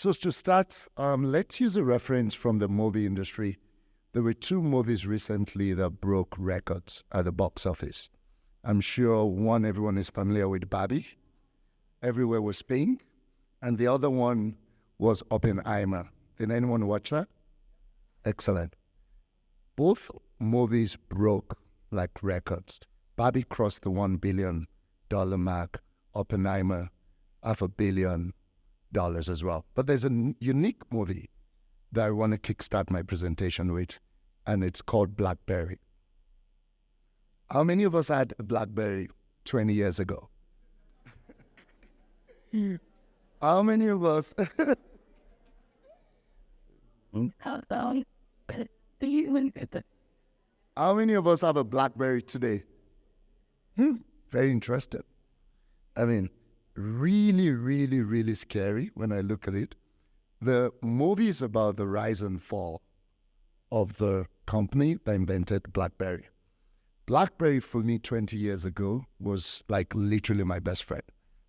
So to start, let's use a reference from the movie industry. There were two movies recently that broke records at the box office. I'm sure one, everyone is familiar with Barbie. Everywhere was pink. And the other one was Oppenheimer. Did anyone watch that? Excellent. Both movies broke like records. Barbie crossed the $1 billion mark. Oppenheimer, $500 million as well. But there's a unique movie that I want to kickstart my presentation with, and it's called BlackBerry. How many of us had a BlackBerry 20 years ago? How many of us? How many of us have a BlackBerry today? Very interesting. I mean, really, really, really scary when I look at it. The movie is about the rise and fall of the company that invented BlackBerry. BlackBerry for me 20 years ago was like literally my best friend.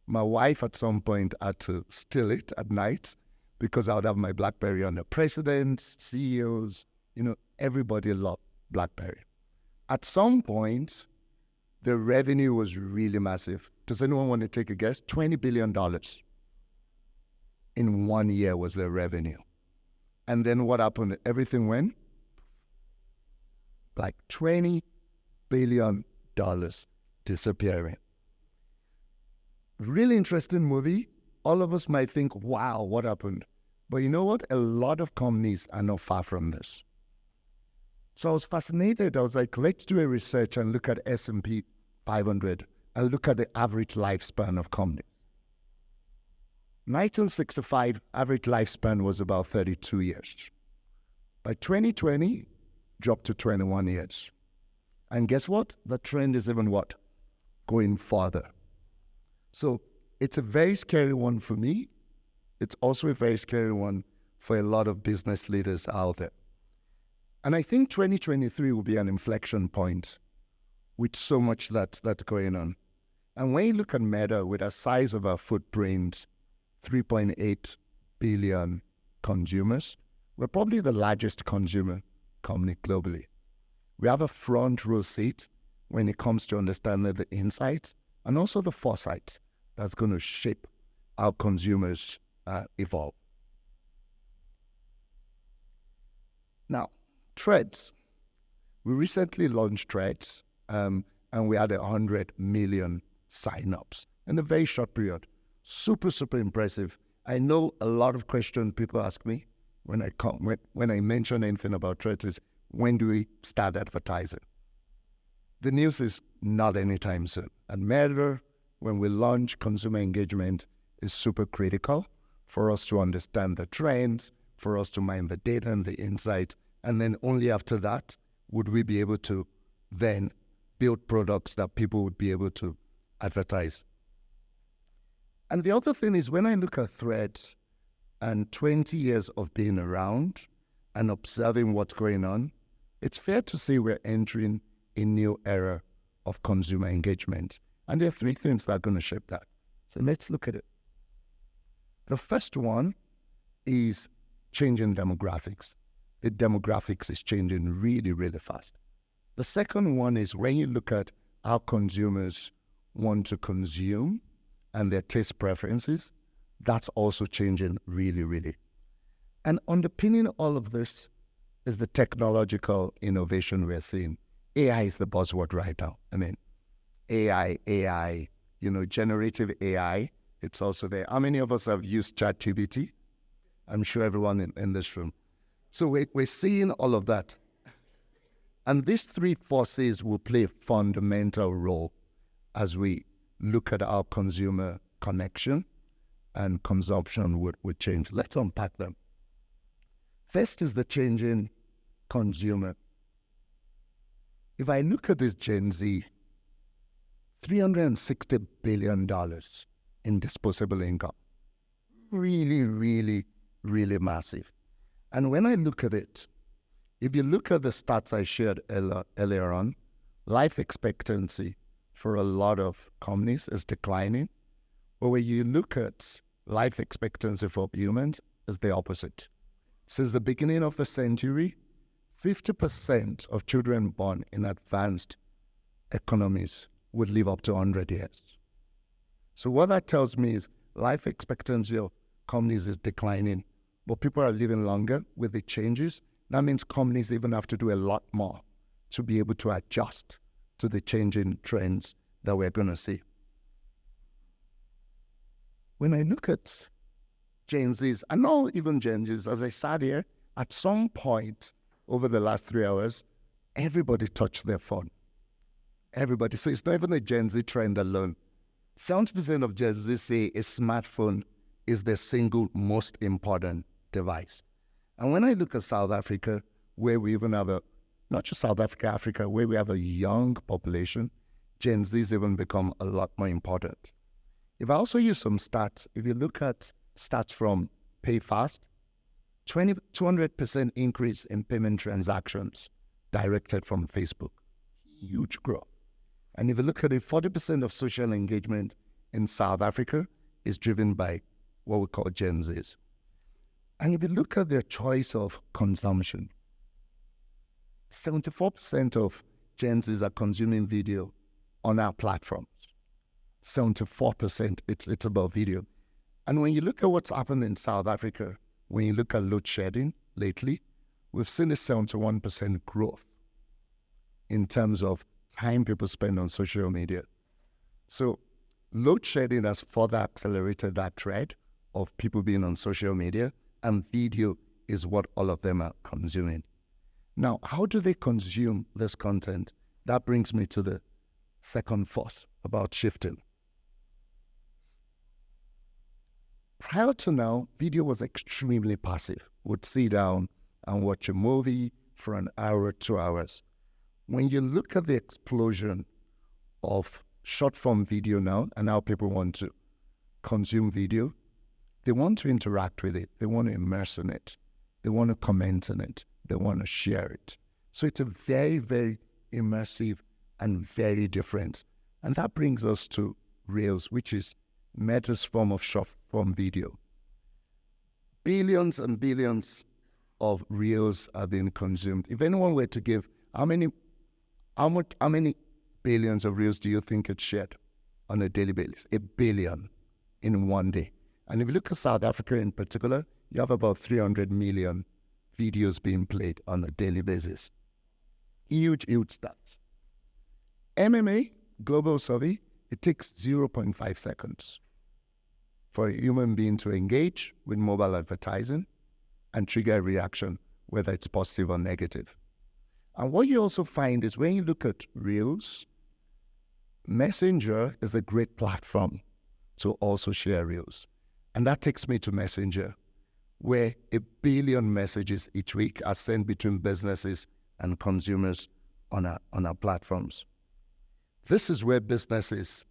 My wife at some point had to steal it at night because I would have my BlackBerry on the presidents, CEOs, everybody loved BlackBerry. At some point, the revenue was really massive. Does anyone want to take a guess? $20 billion in 1 year was their revenue. And then what happened? Everything went like $20 billion disappearing. Really interesting movie. All of us might think, wow, what happened? But you know what? A lot of companies are not far from this. So I was fascinated. I was like, let's do a research and look at S&P 500 and look at the average lifespan of companies. 1965, average lifespan was about 32 years. By 2020, dropped to 21 years. And guess what? The trend is even what? Going further. So it's a very scary one for me. It's also a very scary one for a lot of business leaders out there. And I think 2023 will be an inflection point with so much that's going on. And when you look at Meta, with a size of our footprint, 3.8 billion consumers, we're probably the largest consumer company globally. We have a front row seat when it comes to understanding the insights and also the foresight that's going to shape how consumers evolve. Now, Threads. We recently launched Threads, and we had 100 million signups in a very short period. Super, super impressive. I know a lot of questions people ask me when I mention anything about Threads is, when do we start advertising? The news is not anytime soon. At Meta, when we launch consumer engagement, is super critical for us to understand the trends, for us to mine the data and the insight, and then only after that would we be able to then build products that people would be able to advertise. And the other thing is, when I look at Threads and 20 years of being around and observing what's going on, it's fair to say we're entering a new era of consumer engagement. And there are three things that are going to shape that. So let's look at it. The first one is changing demographics. The demographics is changing really, really fast. The second one is when you look at how consumers want to consume and their taste preferences, that's also changing really, really. And underpinning all of this is the technological innovation we're seeing. AI is the buzzword right now. I mean, AI, generative AI, it's also there. How many of us have used ChatGPT? I'm sure everyone in this room. So we're seeing all of that. And these three forces will play a fundamental role as we look at our consumer connection and consumption would change. Let's unpack them. First is the changing consumer. If I look at this Gen Z, $360 billion in disposable income. Really, really, really massive. And when I look at it, if you look at the stats I shared earlier on, life expectancy for a lot of companies is declining. But when you look at life expectancy for humans, is the opposite. Since the beginning of the century, 50% of children born in advanced economies would live up to 100 years. So what that tells me is life expectancy of companies is declining, but people are living longer with the changes. That means companies even have to do a lot more to be able to adjust to the changing trends that we're going to see. When I look at Gen Zs, and not even Gen Zs, as I sat here, at some point over the last 3 hours, everybody touched their phone. Everybody. So it's not even a Gen Z trend alone. 70% of Gen Z say a smartphone is the single most important device. And when I look at South Africa, where we even have not just South Africa, Africa, where we have a young population, Gen Z's even become a lot more important. If I also use some stats, if you look at stats from PayFast, 200% increase in payment transactions directed from Facebook. Huge growth. And if you look at it, 40% of social engagement in South Africa is driven by what we call Gen Zs. And if you look at their choice of consumption, 74% of Gen Zs are consuming video on our platforms. 74%, it's about video. And when you look at what's happened in South Africa, when you look at load shedding lately, we've seen a 71% growth in terms of time people spend on social media. So load shedding has further accelerated that trend of people being on social media, and video is what all of them are consuming. Now, how do they consume this content? That brings me to the second force about shifting. Prior to now, video was extremely passive. We'd sit down and watch a movie for an hour, 2 hours. When you look at the explosion of short-form video now and how people want to consume video, they want to interact with it. They want to immerse in it. They want to comment on it. They want to share it. So it's a very, very immersive and very different. And that brings us to Reels, which is Meta's form of short-form video. Billions and billions of Reels are being consumed. If anyone were to give, how many billions of Reels do you think it's shared on a daily basis? 1 billion in one day. And if you look at South Africa in particular, you have about 300 million videos being played on a daily basis. Huge, huge stats. MMA global survey, it takes 0.5 seconds for a human being to engage with mobile advertising and trigger a reaction, whether it's positive or negative. And what you also find is when you look at Reels, Messenger is a great platform to also share Reels. And that takes me to Messenger, where 1 billion messages each week are sent between businesses and consumers on our platforms. This is where businesses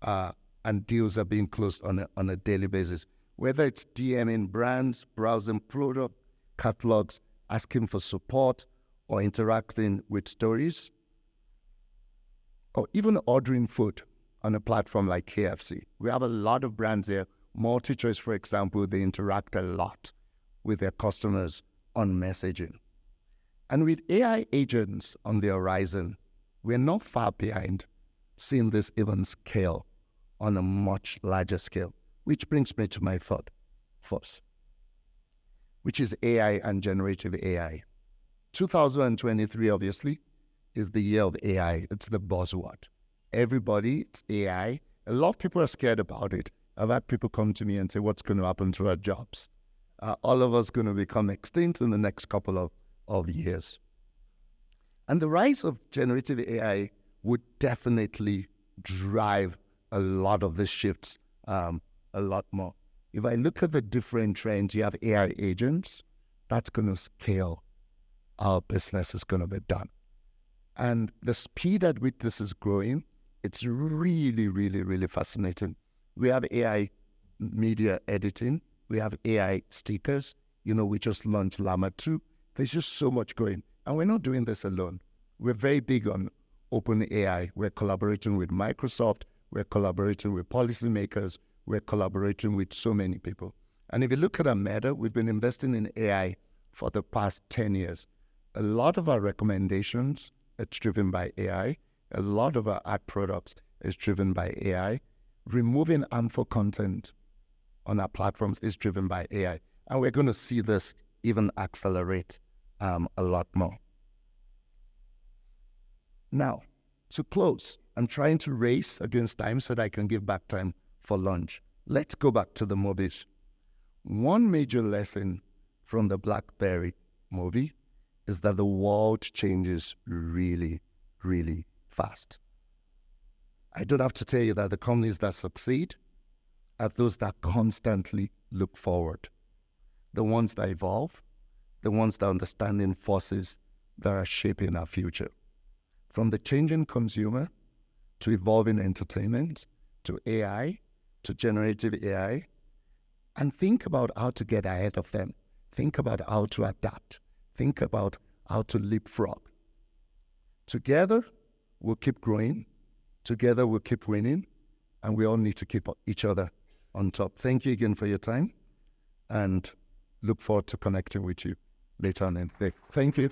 and deals are being closed on a daily basis, whether it's DMing brands, browsing product catalogs, asking for support, or interacting with stories, or even ordering food on a platform like KFC. We have a lot of brands there. MultiChoice, for example, they interact a lot with their customers on messaging. And with AI agents on the horizon, we're not far behind seeing this even scale on a much larger scale, which brings me to my third force, which is AI and generative AI. 2023, obviously, is the year of AI. It's the buzzword. Everybody, it's AI. A lot of people are scared about it. I've had people come to me and say, what's going to happen to our jobs? All of us going to become extinct in the next couple of years. And the rise of generative AI would definitely drive a lot of these shifts a lot more. If I look at the different trends, you have AI agents, that's going to scale. Our business is going to be done. And the speed at which this is growing, it's really, really, really fascinating. We have AI media editing. We have AI stickers. We just launched Llama 2. There's just so much going. And we're not doing this alone. We're very big on OpenAI. We're collaborating with Microsoft. We're collaborating with policymakers. We're collaborating with so many people. And if you look at our Meta, we've been investing in AI for the past 10 years. A lot of our recommendations are driven by AI. A lot of our ad products is driven by AI. Removing harmful content on our platforms is driven by AI. And we're going to see this even accelerate a lot more. Now, to close, I'm trying to race against time so that I can give back time for lunch. Let's go back to the movies. One major lesson from the BlackBerry movie is that the world changes really, really fast. I don't have to tell you that the companies that succeed are those that constantly look forward, the ones that evolve, the ones that understand the forces that are shaping our future. From the changing consumer to evolving entertainment to AI to generative AI, and think about how to get ahead of them. Think about how to adapt. Think about how to leapfrog. Together, we'll keep growing. Together, we'll keep winning. And we all need to keep each other on top. Thank you again for your time. And look forward to connecting with you later on in the day. Thank you.